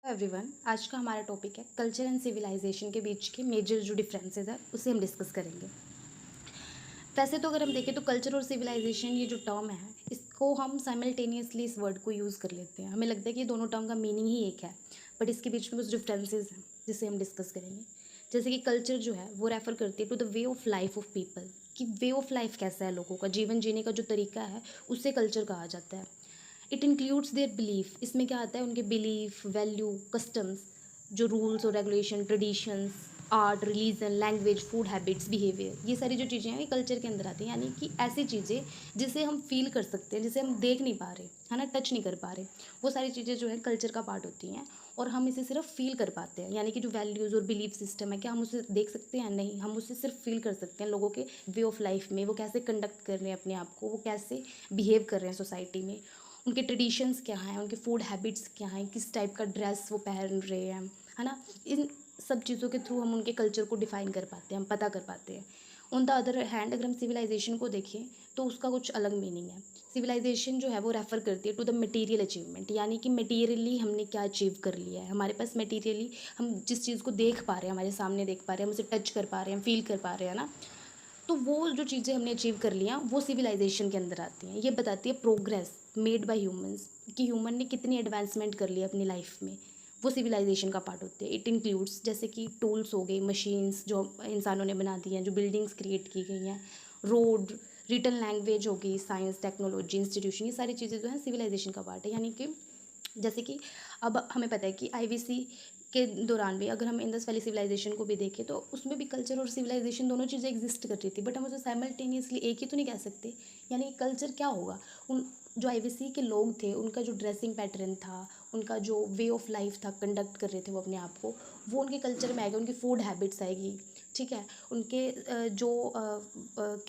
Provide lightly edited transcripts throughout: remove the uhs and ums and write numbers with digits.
Everyone, आज का हमारा टॉपिक है कल्चर एंड सिविलाइजेशन के बीच के मेजर जो डिफरेंसेस है उसे हम डिस्कस करेंगे। वैसे तो अगर हम देखें तो कल्चर और सिविलाइजेशन ये जो टर्म है इसको हम साइमल्टेनियसली इस वर्ड को यूज़ कर लेते हैं। हमें लगता है कि ये दोनों टर्म का मीनिंग ही एक है, बट इसके बीच में कुछ डिफरेंसेस हैं जिसे हम डिस्कस करेंगे। जैसे कि कल्चर जो है वो रेफ़र करती है to the way of life of people, कि वे ऑफ लाइफ कैसा है, लोगों का जीवन जीने का जो तरीका है उसे कल्चर कहा जाता है। इट इंक्लूड्स देयर बिलीफ, इसमें क्या आता है, उनके बिलीफ, वैल्यू, कस्टम्स, जो रूल्स और regulation, traditions, art, religion, language, food habits, behaviour, ये सारी जो चीज़ें हैं ये कल्चर के अंदर आती हैं। यानी कि ऐसी चीज़ें जिसे हम फील कर सकते हैं, जिसे हम देख नहीं पा रहे, है ना, टच नहीं कर पा रहे, वो सारी चीज़ें जो है कल्चर का पार्ट होती हैं और हम इसे सिर्फ फील कर पाते हैं। यानी कि जो वैल्यूज़ और बिलीफ सिस्टम है, क्या हम उसे देख सकते हैं? नहीं, हम उसे सिर्फ फील कर सकते हैं। लोगों के वे ऑफ लाइफ में वो कैसे कंडक्ट कर रहे हैं अपने आप को, वो कैसे बिहेव कर रहे हैं सोसाइटी में, उनके ट्रेडिशंस क्या हैं, उनके फूड हैबिट्स क्या हैं, किस टाइप का ड्रेस वो पहन रहे हैं, है ना। इन सब चीज़ों के थ्रू हम उनके कल्चर को डिफ़ाइन कर पाते हैं, हम पता कर पाते हैं। ऑन द अदर हैंड अगर हम सिविलाइजेशन को देखें तो उसका कुछ अलग मीनिंग है। सिविलाइजेशन जो है वो रेफ़र करती है टू द मटेरियल अचीवमेंट, यानी कि मटेरियली हमने क्या अचीव कर लिया है, हमारे पास मटेरियली हम जिस चीज़ को देख पा रहे हैं, हमारे सामने देख पा रहे हैं, हम उसे टच कर पा रहे हैं, फील कर पा रहे हैं ना, तो वो जो चीज़ें हमने अचीव कर लिया वो सिविलाइजेशन के अंदर आती हैं। ये बताती है प्रोग्रेस मेड बाय ह्यूमंस, कि ह्यूमन ने कितनी एडवांसमेंट कर ली अपनी लाइफ में, वो सिविलाइजेशन का पार्ट होते हैं। इट इंक्लूड्स जैसे कि टूल्स हो गए, मशीन्स जो इंसानों ने बना दी हैं, जो बिल्डिंग्स क्रिएट की गई हैं, रोड, रिटन लैंग्वेज होगी, साइंस, टेक्नोलॉजी, इंस्टीट्यूशन, ये सारी चीज़ें जो हैं सिविलाइजेशन का पार्ट है। यानी कि जैसे कि अब हमें पता है कि आईवीसी के दौरान भी अगर हम इंडस वैली सिविलाइजेशन को भी देखें तो उसमें भी कल्चर और सिविलाइजेशन दोनों चीज़ें एग्जिस्ट कर रही थी, बट हम उसे साइमल्टेनियसली एक ही तो नहीं कह सकते। यानी कल्चर क्या होगा, उन जो आईवीसी के लोग थे उनका जो ड्रेसिंग पैटर्न था, उनका जो वे ऑफ लाइफ था, कंडक्ट कर रहे थे वो अपने आप को, वो उनके कल्चर में आएगा, उनकी फूड हैबिट्स आएगी, ठीक है, उनके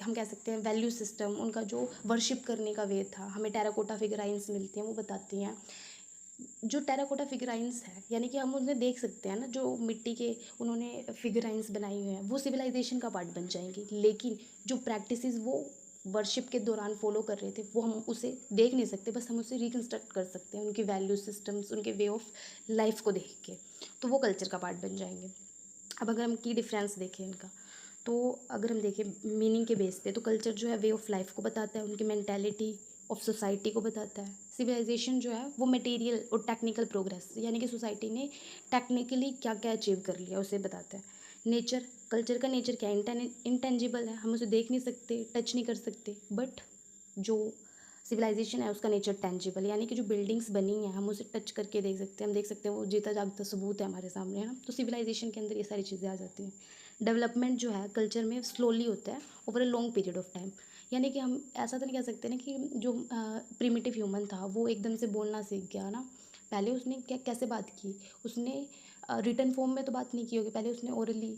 हम कह सकते हैं वैल्यू सिस्टम, उनका जो वर्शिप करने का वे था, हमें टेराकोटा फिगराइंस मिलती हैं वो बताती हैं। जो टेराकोटा फिगराइंस है, यानी कि हम उन्हें देख सकते हैं ना, जो मिट्टी के उन्होंने फिगराइंस बनाई हुई हैं वो सिविलाइजेशन का पार्ट बन जाएंगी, लेकिन जो प्रैक्टिसेस वो वर्शिप के दौरान फॉलो कर रहे थे वो हम उसे देख नहीं सकते, बस हम उसे रिकन्स्ट्रक्ट कर सकते हैं उनकी वैल्यू सिस्टम्स, उनके वे ऑफ लाइफ को देख के, तो वो कल्चर का पार्ट बन जाएंगे। अब अगर हम की डिफरेंस देखें इनका, तो अगर हम देखें मीनिंग के बेस पे, तो कल्चर जो है वे ऑफ लाइफ को बताता है, उनकी मैंटेलिटी ऑफ सोसाइटी को बताता है। सिविलाइजेशन जो है वो मटेरियल और टेक्निकल प्रोग्रेस, यानी कि सोसाइटी ने टेक्निकली क्या क्या अचीव कर लिया उसे बताता है। नेचर, कल्चर का नेचर क्या है, इंटेंजिबल है, हम उसे देख नहीं सकते, टच नहीं कर सकते, बट जो सिविलाइजेशन है उसका नेचर टेंजिबल, यानी कि जो बिल्डिंग्स बनी हैं हम उसे टच करके देख सकते हैं, हम देख सकते हैं, वो जीता जागता सबूत है हमारे सामने, है ना। तो सिविलाइजेशन के अंदर ये सारी चीज़ें आ जाती हैं। डेवलपमेंट जो है कल्चर में स्लोली होता है over a long period of time, यानी कि हम ऐसा तो नहीं कह सकते ना कि जो प्रिमिटिव ह्यूमन था वो एकदम से बोलना सीख गया ना। पहले उसने क्या कैसे बात की, उसने रिटन फॉर्म में तो बात नहीं की होगी, पहले उसने ओरली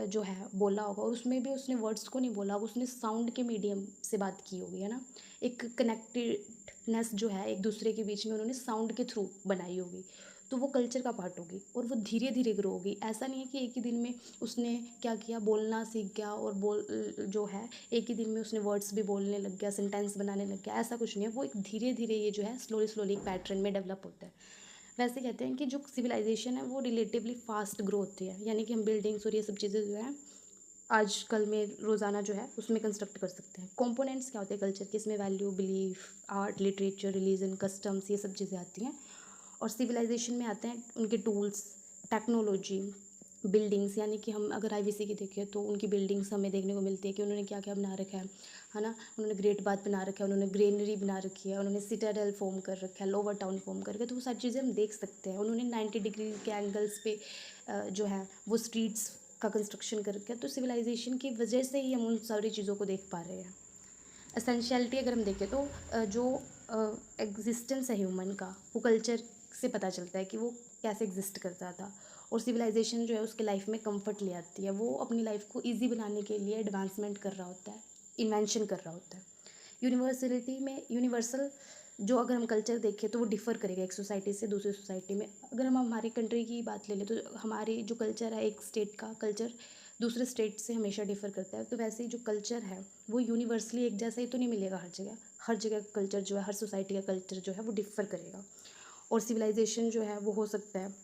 जो है बोला होगा, और उसमें भी उसने वर्ड्स को नहीं बोला होगा, उसने साउंड के मीडियम से बात की होगी, है ना। एक कनेक्टेडनेस जो है एक दूसरे के बीच में उन्होंने साउंड के थ्रू बनाई होगी, तो वो कल्चर का पार्ट होगी और वो धीरे धीरे ग्रो होगी। ऐसा नहीं है कि एक ही दिन में उसने क्या किया, बोलना सीख गया और जो है एक ही दिन में उसने वर्ड्स भी बोलने लग गया, सेंटेंस बनाने लग गया, ऐसा कुछ नहीं है। वो एक धीरे धीरे ये जो है स्लोली स्लोली एक पैटर्न में डेवलप होता है। वैसे कहते हैं कि जो सिविलाइजेशन है वो रिलेटिवली फास्ट ग्रो होती है, यानी कि हम बिल्डिंग्स और ये सब चीज़ें जो है आजकल में रोज़ाना जो है उसमें कंस्ट्रक्ट कर सकते हैं। कंपोनेंट्स क्या होते हैं कल्चर के, इसमें value, belief, art, literature, religion, customs, ये सब चीज़ें आती हैं। और सिविलाइजेशन में आते हैं उनके टूल्स, टेक्नोलॉजी, बिल्डिंग्स, यानी कि हम अगर आईवीसी की देखें तो उनकी बिल्डिंग्स हमें देखने को मिलती है कि उन्होंने क्या क्या बना रखा है ना। उन्होंने ग्रेट बाथ बना रखा है, उन्होंने ग्रेनरी बना रखी है, उन्होंने सिटाडेल फॉर्म कर रखा है, लोअर टाउन फॉर्म कर रखा है, तो वो सारी चीज़ें हम देख सकते हैं। उन्होंने 90 डिग्री के एंगल्स पे जो है वो स्ट्रीट्स का कंस्ट्रक्शन कर रखा है, तो सिविलाइजेशन की वजह से ही हम उन सारी चीज़ों को देख पा रहे हैं। एसेंशियलिटी अगर हम देखें तो जो एग्जिस्टेंस है ह्यूमन का वो कल्चर से पता चलता है कि वो कैसे एग्जिस्ट करता था, और सिविलाइजेशन जो है उसके लाइफ में कंफर्ट ले आती है, वो अपनी लाइफ को इजी बनाने के लिए एडवांसमेंट कर रहा होता है, इन्वेंशन कर रहा होता है। यूनिवर्सलिटी में यूनिवर्सल जो अगर हम कल्चर देखें तो वो डिफ़र करेगा एक सोसाइटी से दूसरी सोसाइटी में। अगर हम हमारी कंट्री की बात ले लें तो हमारी जो कल्चर है, एक स्टेट का कल्चर दूसरे स्टेट से हमेशा डिफ़र करता है, तो वैसे ही जो कल्चर है वो यूनिवर्सली एक जैसा ही तो नहीं मिलेगा हर जगह। हर जगह का कल्चर जो है, हर सोसाइटी का कल्चर जो है वो डिफ़र करेगा। और सिविलाइजेशन जो है वो हो सकता है,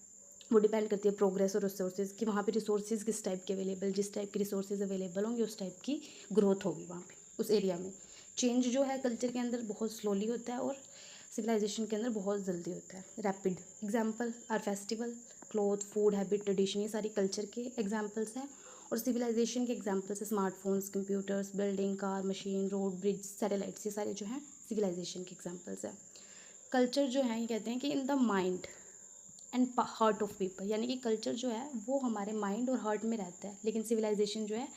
वो डिपेंड करती है प्रोग्रेस और रिसोर्सेज कि वहाँ पे रिसोर्सेज किस टाइप के अवेलेबल, जिस टाइप के रिसोर्सेज अवेलेबल होंगे उस टाइप की ग्रोथ होगी वहाँ पे उस एरिया में। चेंज जो है कल्चर के अंदर बहुत स्लोली होता है और सिविलाइजेशन के अंदर बहुत जल्दी होता है, rapid. Example are festival, cloth, food, habit, tradition, ये सारी कल्चर के एग्जाम्पल्स हैं। और सिविलाइजेशन के एग्जाम्पल्स है smartphones, computers, building, car, machine, road, bridge, satellites, ये सारे जो हैं सिविलाइजेशन के एग्जाम्पल्स हैं। कल्चर जो है ये कहते हैं कि in the mind and heart of people, यानी कि कल्चर जो है वो हमारे माइंड और हार्ट में रहता है, लेकिन सिविलाइजेशन जो है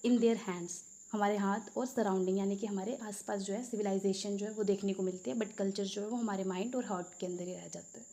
इन देयर हैंड्स, हमारे हाथ और सराउंडिंग, यानी कि हमारे आसपास जो है सिविलाइजेशन जो है वो देखने को मिलती है, बट कल्चर जो है वो हमारे माइंड और हार्ट के अंदर ही रह जाता है।